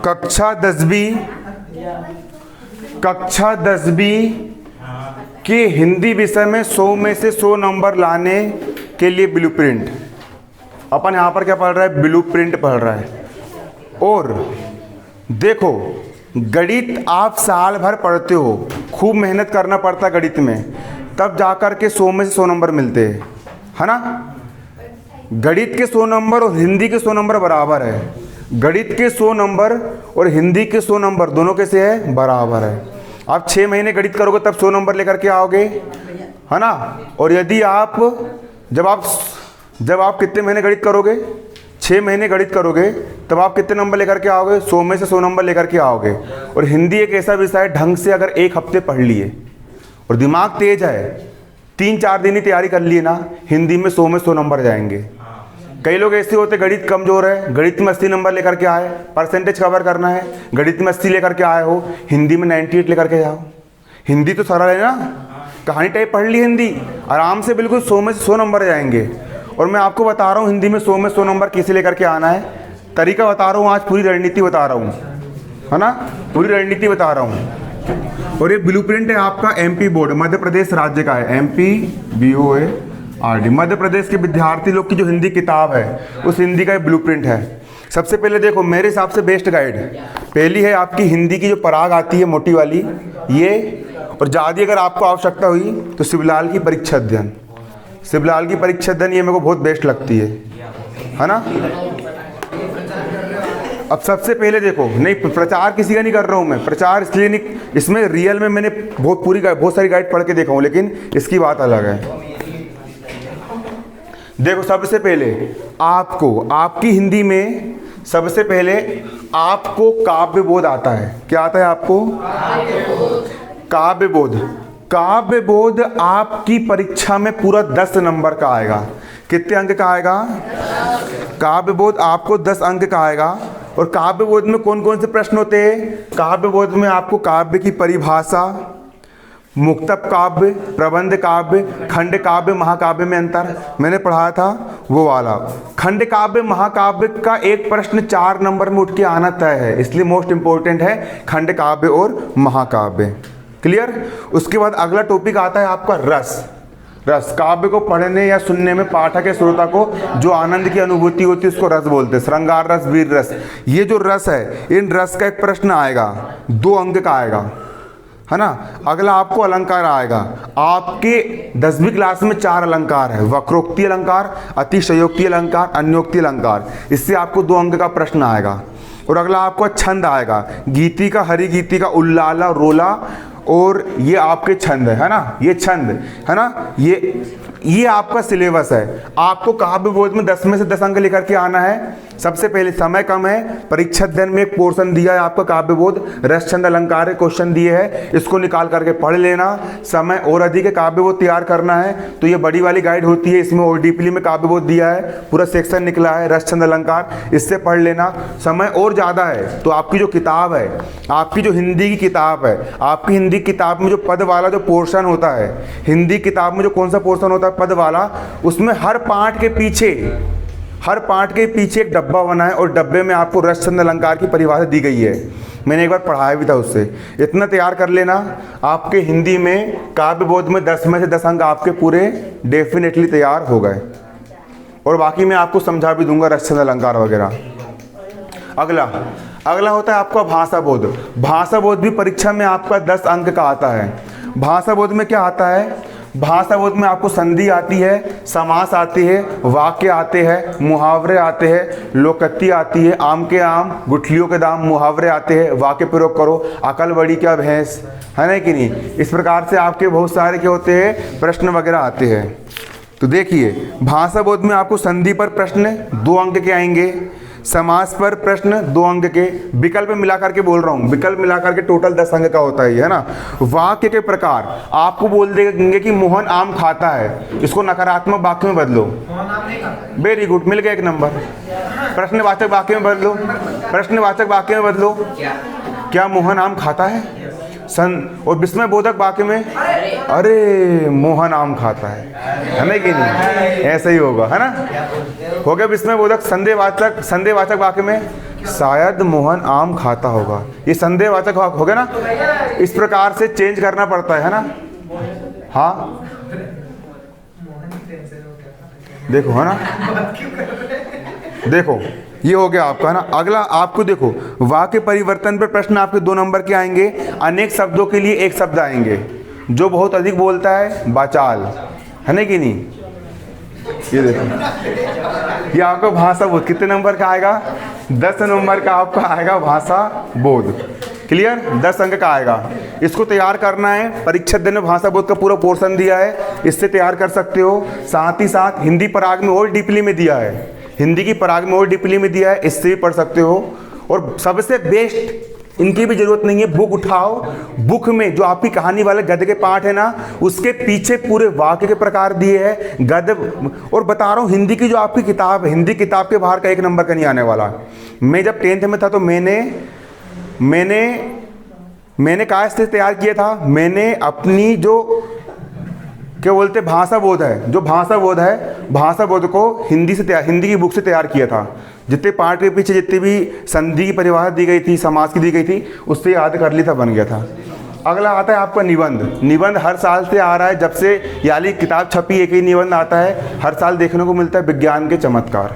कक्षा 10वीं के हिंदी विषय में 100 में से 100 नंबर लाने के लिए ब्लूप्रिंट। अपन यहाँ पर क्या पढ़ रहा है? ब्लूप्रिंट पढ़ रहा है। और देखो, गणित आप साल भर पढ़ते हो, खूब मेहनत करना पड़ता गणित में, तब जाकर के 100 में से 100 नंबर मिलते हैं, है ना। गणित के 100 नंबर और हिंदी के 100 नंबर बराबर है। गणित के 100 नंबर और हिंदी के 100 नंबर दोनों कैसे है? बराबर है। आप 6 महीने गणित करोगे तब 100 नंबर लेकर के आओगे, है ना। और यदि आप जब आप कितने महीने गणित करोगे? 6 महीने गणित करोगे तब आप कितने नंबर लेकर के आओगे? 100 में से 100 नंबर लेकर के आओगे। और हिंदी एक ऐसा विषय है, ढंग से अगर एक हफ्ते पढ़ लिए और दिमाग तेज है, 3-4 दिन ही तैयारी कर लिए ना, हिंदी में 100 में 100 नंबर जाएंगे। कई लोग ऐसे होते, गणित कमजोर है, गणित में 80 नंबर लेकर के आए, परसेंटेज कवर करना है, गणित में 80 लेकर के आए हो, हिंदी में 98 लेकर के जाओ। हिंदी तो सरल है ना, कहानी टाइप पढ़ ली, हिंदी आराम से बिल्कुल 100 में से 100 नंबर जाएंगे। और मैं आपको बता रहा हूँ हिंदी में 100 में 100 नंबर कैसे लेकर के आना है, तरीका बता रहा हूँ, आज पूरी रणनीति बता रहा हूँ, है ना, पूरी रणनीति बता रहा हूँ। और ये ब्लूप्रिंट है आपका एमपी बोर्ड, मध्य प्रदेश राज्य का है, एमपी BOARD, मध्य प्रदेश के विद्यार्थी लोग की जो हिंदी किताब है, उस हिंदी का ब्लूप्रिंट है। सबसे पहले देखो, मेरे हिसाब से बेस्ट गाइड पहली है आपकी हिंदी की जो पराग आती है मोटी वाली, ये। और ज़्यादा अगर आपको आवश्यकता हुई तो शिवलाल की परीक्षा अध्ययन, शिवलाल की परीक्षा अध्ययन, ये मेरे को बहुत बेस्ट लगती है ना। अब सबसे पहले देखो, नहीं प्रचार किसी का नहीं कर रहा हूँ मैं, प्रचार इसलिए नहीं, इसमें रियल में मैंने बहुत सारी गाइड पढ़ के देखा हूँ, लेकिन इसकी बात अलग है। देखो, सबसे पहले आपको आपकी हिंदी में सबसे पहले आपको काव्य बोध आता है। क्या आता है आपको? काव्य बोध। काव्य बोध आपकी परीक्षा में पूरा 10 नंबर का आएगा। कितने अंक का आएगा? काव्य बोध आपको 10 अंक का आएगा। और काव्य बोध में कौन कौन से प्रश्न होते हैं? काव्य बोध में आपको काव्य की परिभाषा, मुक्तक काव्य, प्रबंध काव्य, खंड काव्य, महाकाव्य में अंतर मैंने पढ़ाया था, वो वाला। खंड काव्य महाकाव्य का एक प्रश्न 4 नंबर में उठ के आना तय है, इसलिए मोस्ट इंपॉर्टेंट है खंड काव्य और महाकाव्य। क्लियर? उसके बाद अगला टॉपिक आता है आपका रस। रस, काव्य को पढ़ने या सुनने में पाठक या श्रोता को जो आनंद की अनुभूति होती है उसको रस बोलते हैं। श्रृंगार रस, वीर रस, ये जो रस है, इन रस का एक प्रश्न आएगा, 2 अंक का आएगा, है ना। अगला आपको अलंकार आएगा। आपके 10वीं क्लास में 4 अलंकार है, वक्रोक्ति अलंकार, अतिशयोक्ति अलंकार, अन्योक्ति अलंकार, इससे आपको 2 अंक का प्रश्न आएगा। और अगला आपको छंद आएगा, गीति का, हरि गीति का, उल्लाला, रोला, और ये आपके छंद है ना, ये छंद है ना, ये आपका सिलेबस है। आपको काव्य बोध में 10 में से 10 अंक लेकर के आना है। सबसे पहले समय कम है, परीक्षा अध्ययन में एक पोर्शन दिया है आपका काव्य बोध, रस छंद अलंकार क्वेश्चन दिए हैं, इसको निकाल करके पढ़ लेना। समय और अधिक है, काव्य बोध तैयार करना है तो ये बड़ी वाली गाइड होती है, इसमें और डीपली में काव्य बोध दिया है, पूरा सेक्शन निकला है, रस छंद अलंकार, इससे पढ़ लेना। समय और ज़्यादा है तो आपकी जो किताब है, आपकी जो हिंदी की किताब है, आपकी हिंदी किताब में जो पद वाला जो पोर्शन होता है, हिंदी किताब में जो कौन सा पोर्शन होता है पद वाला, उसमें हर पाठ के पीछे एक डब्बा बना है और डब्बे में आपको रस छंद अलंकार की परिभाषा दी गई है। मैंने एक बार पढ़ाया भी था उससे। इतना तैयार कर लेना, आपके हिंदी में काव्य बोध में 10 में से 10 अंक आपके पूरे डेफिनेटली तैयार हो गए। और बाकी मैं आपको समझा भी दूंगा रस छंद अलंकार वगैरह। अगला होता है आपका भाषा बोध। भाषा बोध भी परीक्षा में आपका 10 अंक का आता है। भाषा बोध में क्या आता है? भाषा बोध में आपको संधि आती है, समास आती है, वाक्य आते हैं, मुहावरे आते हैं, लोकोक्ति आती है, आम के आम गुठलियों के दाम, मुहावरे आते हैं, वाक्य प्रयोग करो, अकल बड़ी क्या भैंस, है ना कि नहीं। इस प्रकार से आपके बहुत सारे क्या होते हैं, प्रश्न वगैरह आते हैं। तो देखिए, भाषा बोध में आपको संधि पर प्रश्न 2 अंक के आएंगे, समास पर प्रश्न 2 अंक के, विकल्प मिलाकर के बोल रहा हूँ, विकल्प मिलाकर के टोटल 10 अंक का होता है ना। वाक्य के प्रकार आपको बोल देंगे कि मोहन आम खाता है, इसको नकारात्मक वाक्य में बदलो। वेरी गुड, मिल गया 1 नंबर। प्रश्नवाचक वाक्य में बदलो, प्रश्नवाचक वाक्य में बदलो, क्या मोहन आम खाता है। और विस्मय बोधक वाक्य में अरे मोहन आम खाता है ना कि नहीं, ऐसा ही होगा, है ना। हो गया विस्मय बोधक। संदेहवाचक वाक्य में शायद मोहन आम खाता होगा। ये संदेहवाचक हो गया ना, इस प्रकार से चेंज करना पड़ता है ना। हाँ देखो है ना, देखो ये हो गया आपका है ना। अगला आपको देखो, वाक्य परिवर्तन पर प्रश्न आपके 2 नंबर के आएंगे। अनेक शब्दों के लिए एक शब्द आएंगे। जो बहुत अधिक बोलता है बाचाल, है ना कि नहीं। ये देखो, ये आपका भाषा बोध कितने नंबर का आएगा? 10 नंबर का आपका आएगा भाषा बोध। क्लियर, 10 अंक का आएगा। इसको तैयार करना है, परीक्षा देने में भाषा बोध का पूरा पोर्शन दिया है, इससे तैयार कर सकते हो। साथ ही साथ हिंदी पराग में और डीपली में दिया है, हिंदी की पराग में और डीपली में दिया है, इससे भी पढ़ सकते हो। और सबसे बेस्ट, इनकी भी जरूरत नहीं है, बुक उठाओ, बुक में जो आपकी कहानी वाले गद्य के पाठ है ना, उसके पीछे पूरे वाक्य के प्रकार दिए हैं, गद्य। और बता रहा हूँ, हिंदी की जो आपकी किताब है, हिंदी किताब के बाहर का 1 नंबर का नहीं आने वाला। मैं जब 10th में था तो मैंने कहाँ से तैयार किया था, मैंने अपनी जो क्या बोलते भाषा बोध है, जो भाषा बोध है, भाषा बोध को हिंदी की बुक से तैयार किया था। जितने पाठ के पीछे जितनी भी संधि की परिभाषा दी गई थी, समास की दी गई थी, उससे याद कर लिया था, बन गया था। अगला आता है आपका निबंध। निबंध हर साल से आ रहा है, जब से याली किताब छपी एक ही निबंध आता है, हर साल देखने को मिलता है, विज्ञान के चमत्कार।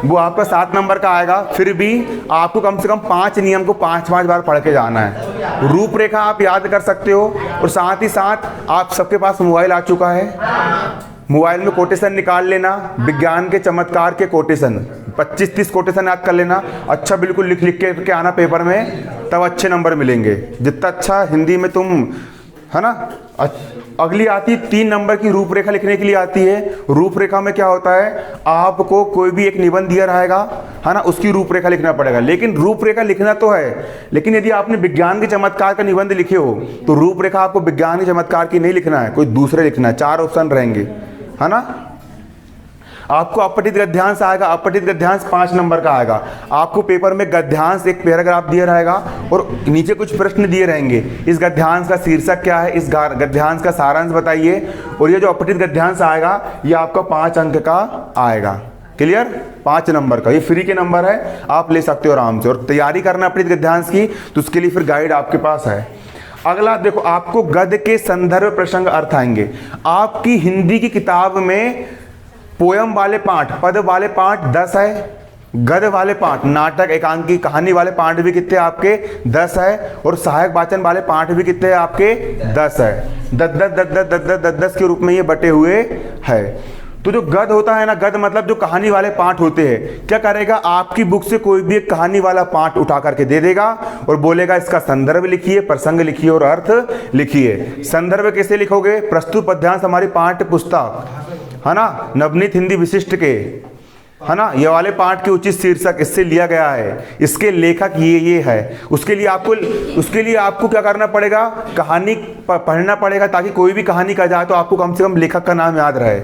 वो आपका 7 नंबर का आएगा। फिर भी आपको कम से कम 5 नियम को 5-5 बार पढ़ के जाना है। रूपरेखा आप याद कर सकते हो। और साथ ही साथ आप सबके पास मोबाइल आ चुका है, मोबाइल में कोटेशन निकाल लेना, विज्ञान के चमत्कार के कोटेशन 25-30 कोटेशन याद कर लेना। अच्छा बिल्कुल लिख के आना पेपर में, तब अच्छे नंबर मिलेंगे। जितना अच्छा हिंदी में तुम, है ना। अगली आती है 3 नंबर की रूपरेखा लिखने के लिए आती है। रूपरेखा में क्या होता है, आपको कोई भी एक निबंध दिया रहेगा, है ना, उसकी रूपरेखा लिखना पड़ेगा। लेकिन रूपरेखा लिखना तो है, लेकिन यदि आपने विज्ञान के चमत्कार का निबंध लिखे हो तो रूपरेखा आपको विज्ञान के चमत्कार की नहीं लिखना है, कोई दूसरे लिखना है। 4 ऑप्शन रहेंगे, है ना। आपको अपठित गद्यांश आएगा। अपठित गद्यांश 5 नंबर का आएगा। आपको पेपर में गद्यांश एक पैराग्राफ दिया रहेगा और नीचे कुछ प्रश्न दिए रहेंगे। इस गद्यांश का शीर्षक क्या है, इस गद्यांश का सारांश बताइए। और ये जो अपठित गद्यांश आएगा, ये आपका 5 अंक का आएगा। क्लियर, 5 नंबर का। ये फ्री के नंबर है, आप ले सकते हो आराम से। और तैयारी करना अपठित गद्यांश की, तो उसके लिए फिर गाइड आपके पास है। अगला देखो, आपको गद्य के संदर्भ प्रसंग अर्थ आएंगे। आपकी हिंदी की किताब में पोयम वाले पाठ, पद वाले पाठ 10 है, गद्य वाले पाठ, नाटक, एकांकी, कहानी वाले पाठ भी कितने आपके 10 है। और सहायक वाचन वाले पाठ भी कितने आपके 10 है। 10 के रूप में ये बटे हुए है। तो जो गद्य होता है ना, गद्य मतलब जो कहानी वाले पाठ होते हैं, क्या करेगा, आपकी बुक से कोई भी एक कहानी वाला पाठ उठा करके दे देगा और बोलेगा इसका संदर्भ लिखिए, प्रसंग लिखिए और अर्थ लिखिए। संदर्भ कैसे लिखोगे, प्रस्तुत पद्यांश हमारी पाठ्य पुस्तक, है ना, नवनीत हिंदी विशिष्ट के, है ना, ये वाले पाठ के उचित शीर्षक इससे लिया गया है, इसके लेखक ये है। उसके लिए आपको क्या करना पड़ेगा, कहानी पढ़ना पड़ेगा, ताकि कोई भी कहानी का जाए तो आपको कम से कम लेखक का नाम याद रहे।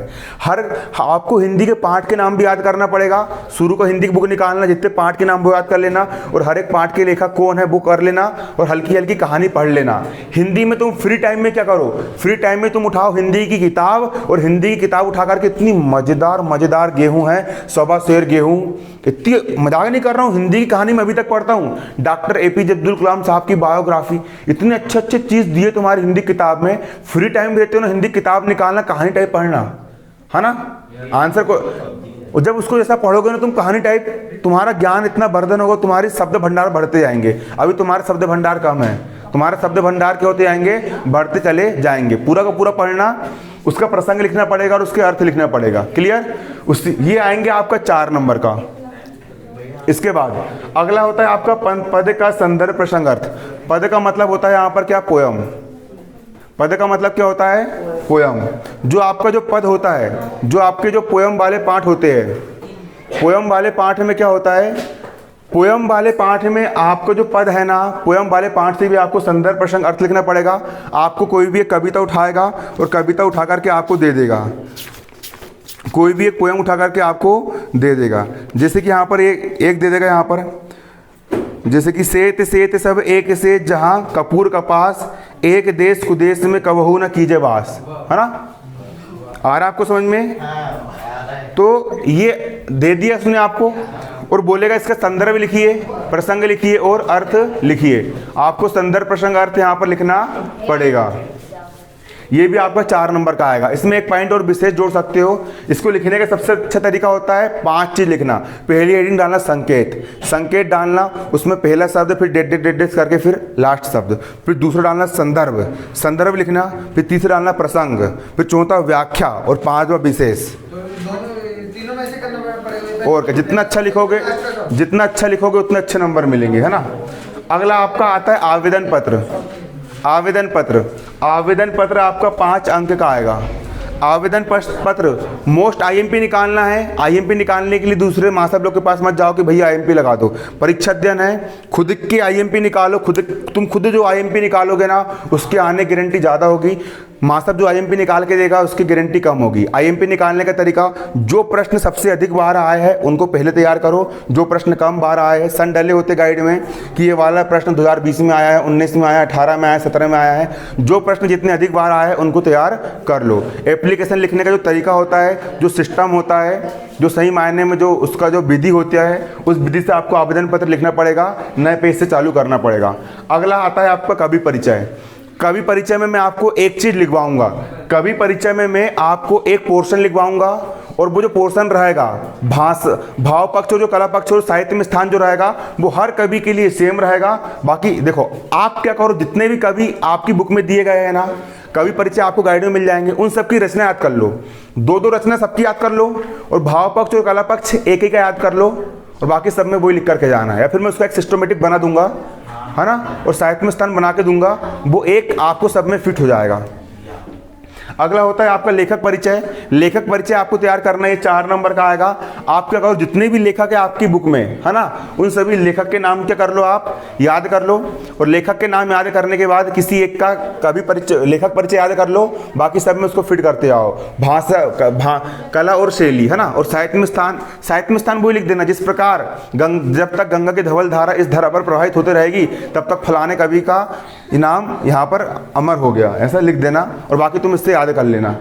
आपको हिंदी के पाठ के नाम भी याद करना पड़ेगा। शुरू को हिंदी की बुक निकालना, जितने पाठ के नाम वो याद कर लेना, और हर एक पाठ के लेखक कौन है वो कर लेना, और हल्की हल्की कहानी पढ़ लेना। हिंदी में तुम फ्री टाइम में क्या करो, फ्री टाइम में तुम उठाओ हिंदी की किताब, और हिंदी की किताब उठा करके इतनी मजेदार गेहूं है, 1.25 शेर गेहूं, इतनी मजाक नहीं कर रहा हूँ, हिंदी की कहानी मैं अभी तक पढ़ता हूँ। डॉक्टर APJ अब्दुल कलाम साहब की बायोग्राफी, इतने अच्छे चीज दिए तुम्हारी हिंदी किताब में। फ्री टाइम देते हो ना, हिंदी किताब निकालना, कहानी टाइप पढ़ना, है ना, आंसर को। और जब उसको जैसा पढ़ोगे ना तुम कहानी टाइप, तुम्हारा ज्ञान इतना वर्धन होगा, तुम्हारे शब्द भंडार बढ़ते जाएंगे। अभी तुम्हारे शब्द भंडार कम है, तुम्हारे शब्द भंडार क्या होते जाएंगे, बढ़ते चले जाएंगे। पूरा का पूरा पढ़ना, उसका प्रसंग लिखना पड़ेगा और उसके अर्थ लिखना पड़ेगा। क्लियर, ये आएंगे आपका 4 नंबर का। इसके बाद अगला होता है आपका पद का संदर्भ प्रसंग अर्थ। पद का मतलब होता है यहाँ पर क्या, पोयम। पद का मतलब क्या होता है, पोयम। जो आपका जो पद होता है, जो आपके जो पोयम वाले पाठ होते हैं, पोयम वाले पाठ में क्या होता है, पोयम वाले पाठ में आपको जो पद है ना, पोयम वाले पाठ से भी आपको संदर्भ प्रसंग अर्थ लिखना पड़ेगा। आपको कोई भी एक कविता उठाएगा और कविता उठा करके आपको दे देगा, कोई भी एक पोयम उठा करके आपको दे देगा। जैसे कि यहाँ पर एक दे देगा, यहाँ पर जैसे कि सेत सेत सब एक से, जहाँ कपूर कपास, एक देश कुदेश में कबहू न कीजे वास, है ना। आ रहा आपको समझ में, तो ये दे दिया उसने आपको। और बोलेगा इसका संदर्भ लिखिए, प्रसंग लिखिए और अर्थ लिखिए। आपको संदर्भ, प्रसंग, अर्थ यहाँ पर लिखना पड़ेगा। ये भी आपका 4 नंबर का आएगा। इसमें एक पॉइंट और विशेष जोड़ सकते हो। इसको लिखने का सबसे अच्छा तरीका होता है 5 चीज लिखना। पहली हेडिंग डालना संकेत, संकेत डालना, उसमें पहला शब्द, फिर डेट करके फिर लास्ट शब्द, फिर दूसरा डालना संदर्भ, संदर्भ लिखना, फिर तीसरा डालना प्रसंग, फिर चौथा व्याख्या और 5वां विशेष। और जितना अच्छा लिखोगे, जितना अच्छा लिखोगे उतने अच्छे नंबर मिलेंगे, है ना। अगला आपका आता है आवेदन पत्र। आवेदन पत्र, आवेदन पत्र आपका 5 अंक का आएगा। आवेदन पत्र मोस्ट आईएमपी निकालना है। आईएमपी निकालने के लिए दूसरे मास्टर लोग के पास मत जाओ कि भैया आईएमपी लगा दो। परीक्षा अध्ययन है, खुद के आईएमपी निकालो। तुम खुद जो आईएमपी निकालोगे ना, उसके आने की गारंटी ज़्यादा होगी। मास्टर जो आईएमपी निकाल के देगा उसकी गारंटी कम होगी। आईएमपी निकालने का तरीका, जो प्रश्न सबसे अधिक बार आए हैं उनको पहले तैयार करो। जो प्रश्न कम बार आए हैं, सन डले होते गाइड में कि ये वाला प्रश्न 2020 में आया है, 19 में आया है, 18 में आया है, 17 में आया है। जो प्रश्न जितने अधिक बार आए हैं उनको तैयार कर लो। एप्लीकेशन लिखने का जो तरीका होता है, जो सिस्टम होता है, जो सही मायने में जो उसका जो विधि होता है, उस विधि से आपको आवेदन पत्र लिखना पड़ेगा, नए पेज से चालू करना पड़ेगा। अगला आता है आपका कवि परिचय। कवि परिचय में मैं आपको एक चीज लिखवाऊंगा। कवि परिचय में मैं आपको एक पोर्शन लिखवाऊंगा और वो जो पोर्शन रहेगा, भाव पक्ष और जो कला पक्ष और साहित्य में स्थान जो रहेगा वो हर कवि के लिए सेम रहेगा। बाकी देखो, आप क्या करो, जितने भी कवि आपकी बुक में दिए गए हैं ना, कवि परिचय आपको गाइड में मिल जाएंगे, उन सबकी रचना याद कर लो। 2 रचना सबकी याद कर लो और भाव पक्ष और कला पक्ष एक का याद कर लो और बाकी सब में वही लिख करके जाना है। या फिर मैं उसका एक सिस्टमेटिक बना दूंगा, है ना, और साहित्य में स्थान बना के दूंगा, वो एक आपको सब में फिट हो जाएगा। अगला होता है आपका लेखक परिचय। लेखक परिचय आपको तैयार करना है, 4 नंबर का आएगा। आप क्या करो, जितने भी लेखक है आपकी बुक में, है ना, उन सभी लेखक के नाम क्या कर लो, आप याद कर लो। और लेखक के नाम याद करने के बाद किसी एक का कवि परिचय, लेखक परिचय याद कर लो, बाकी सब में उसको फिट करते आओ। भाषा, कला और शैली, है ना, और साहित्य में स्थान, साहित्य में स्थान वही लिख देना जिस प्रकार जब तक गंगा की धवल धारा इस धरा पर प्रवाहित होते रहेगी तब तक फलाने कवि का इनाम यहाँ पर अमर हो गया, ऐसा लिख देना और बाकी तुम इससे याद कर लेना।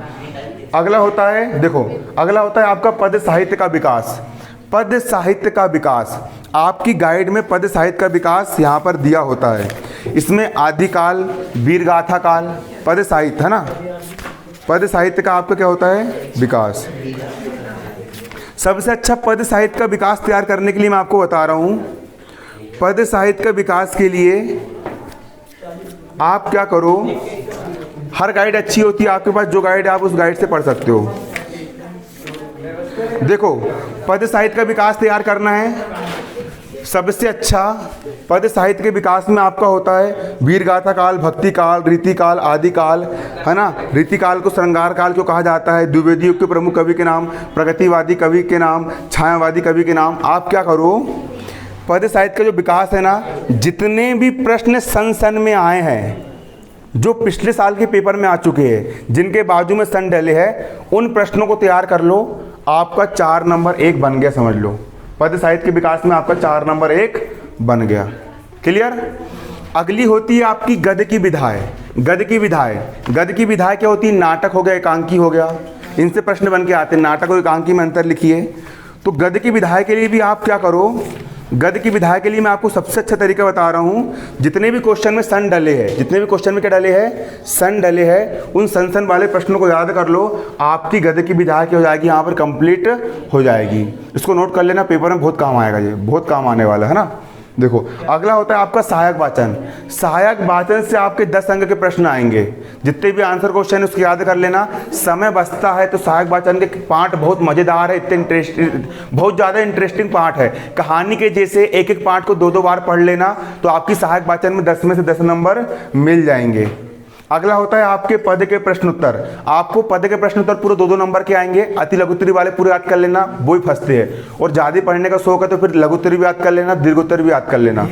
अगला होता है, देखो, अगला होता है आपका पद साहित्य का विकास। पद साहित्य का विकास, आपकी गाइड में पद साहित्य का विकास यहाँ पर दिया होता है। इसमें आदिकाल, वीरगाथा काल, पद साहित्य, है ना, पद साहित्य का आपका क्या होता है, विकास। सबसे अच्छा पद साहित्य का विकास तैयार करने के लिए मैं आपको बता रहा हूँ। पद साहित्य का विकास के लिए आप क्या करो, हर गाइड अच्छी होती है, आपके पास जो गाइड है आप उस गाइड से पढ़ सकते हो। देखो, पद साहित्य का विकास तैयार करना है, सबसे अच्छा पद साहित्य के विकास में आपका होता है वीरगाथा काल, भक्ति काल, रीति काल, आदि काल, है ना। रीति काल को श्रृंगार काल क्यों कहा जाता है, द्विवेदी युग के प्रमुख कवि के नाम, प्रगतिवादी कवि के नाम, छायावादी कवि के नाम। आप क्या करो, पद साहित्य का जो विकास है ना, जितने भी प्रश्न सन में आए हैं, जो पिछले साल के पेपर में आ चुके हैं, जिनके बाजू में सन डले हैं, उन प्रश्नों को तैयार कर लो। आपका 4 नंबर 1 बन गया, समझ लो। पद साहित्य के विकास में आपका 4 नंबर 1 बन गया। क्लियर। अगली होती है आपकी गद्य की विधाएं। गद्य की विधाएं, गद्य की विधाएं क्या होती है, नाटक हो गया, एकांकी हो गया, इनसे प्रश्न बन के आते हैं। नाटक और एकांकी में अंतर लिखिए। तो गद्य की विधाएं के लिए भी आप क्या करो, गद्य की विधाएं के लिए मैं आपको सबसे अच्छा तरीका बता रहा हूँ। जितने भी क्वेश्चन में सन डले हैं, जितने भी क्वेश्चन में क्या डले हैं, सन डले हैं, उन सन वाले प्रश्नों को याद कर लो। आपकी गद्य की विधाएं क्या हो जाएगी, यहाँ पर कंप्लीट हो जाएगी। इसको नोट कर लेना, पेपर में बहुत काम आएगा, ये बहुत काम आने वाला है ना। देखो, अगला होता है आपका सहायक वाचन। सहायक वाचन से आपके 10 अंक के प्रश्न आएंगे। जितने भी आंसर क्वेश्चन उसको याद कर लेना। समय बचता है तो सहायक वाचन के पार्ट बहुत मज़ेदार है, इतने इंटरेस्टिंग, बहुत ज़्यादा इंटरेस्टिंग पार्ट है। कहानी के जैसे एक एक पार्ट को 2-2 बार पढ़ लेना तो आपकी सहायक वाचन में 10 में से 10 नंबर मिल जाएंगे। अगला होता है आपके पद के प्रश्न उत्तर। आपको पद के प्रश्न उत्तर पूरे 2-2 नंबर के आएंगे। अति लघुत्तरी वाले पूरे याद कर लेना, वो ही फंसते हैं। और ज़्यादा पढ़ने का शौक है तो फिर लघुत्तरी भी याद कर लेना, दीर्घोत्तर भी याद कर लेना।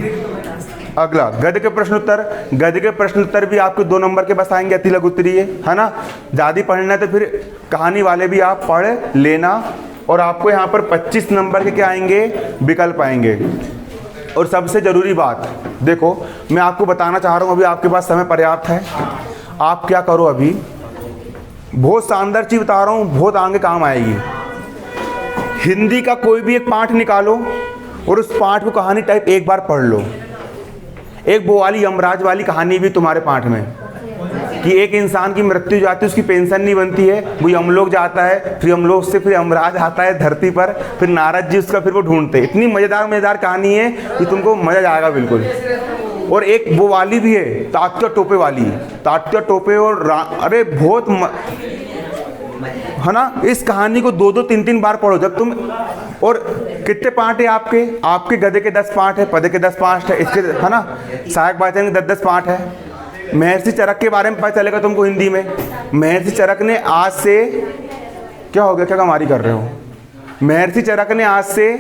अगला गद्य के प्रश्न उत्तर। गद्य के प्रश्न उत्तर भी आपके 2 नंबर के बस आएंगे, अति लघुत्तरी है ना। ज़्यादा पढ़ना है तो फिर कहानी वाले भी आप पढ़ लेना। और आपको यहाँ पर 25 नंबर के क्या आएंगे, विकल्प आएंगे। और सबसे ज़रूरी बात, देखो मैं आपको बताना चाह रहा हूँ, अभी आपके पास समय पर्याप्त है। आप क्या करो, अभी बहुत शानदार चीज़ बता रहा हूँ, बहुत आगे काम आएगी। हिंदी का कोई भी एक पाठ निकालो और उस पाठ को कहानी टाइप एक बार पढ़ लो। एक वो वाली यमराज वाली कहानी भी तुम्हारे पाठ में, कि एक इंसान की मृत्यु जाती है, उसकी पेंशन नहीं बनती है, वो यमलोक जाता है, फिर यमलोक से फिर यमराज आता है धरती पर, फिर नारद जी उसका फिर वो ढूंढते। इतनी मज़ेदार कहानी है कि तुमको मज़ा जाएगा बिल्कुल। और एक वो वाली भी है तात्या टोपे वाली, तात्या टोपे और अरे बहुत है ना। इस कहानी को 2-2 3-3 बार पढ़ो जब तुम। और कितने पार्ट है आपके गधे के 10 पार्ट है, पधे के 10 पार्ट है, इसके है ना, सहायक वाचन के 10-10 पार्ट है। महर्षि चरक के बारे में पता चलेगा तुमको हिंदी में। महर्षि चरक ने आज से क्या हो गया, क्या कमारी कर रहे हो। महर्षि चरक ने आज से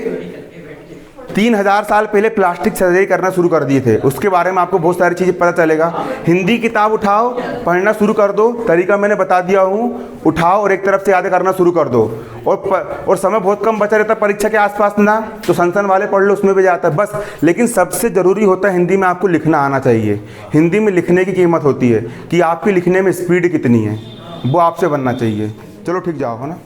3000 साल पहले प्लास्टिक सर्जरी करना शुरू कर दिए थे। उसके बारे में आपको बहुत सारी चीज़ें पता चलेगा। हिंदी किताब उठाओ, पढ़ना शुरू कर दो। तरीका मैंने बता दिया हूँ, उठाओ और एक तरफ से याद करना शुरू कर दो। और समय बहुत कम बचा रहता परीक्षा के आसपास ना, तो संसन वाले पढ़ लो, उसमें भी जाता है बस। लेकिन सबसे ज़रूरी होता है हिंदी में आपको लिखना आना चाहिए। हिंदी में लिखने की कीमत होती है कि आपकी लिखने में स्पीड कितनी है, वो आपसे बनना चाहिए। चलो ठीक, जाओ, है ना।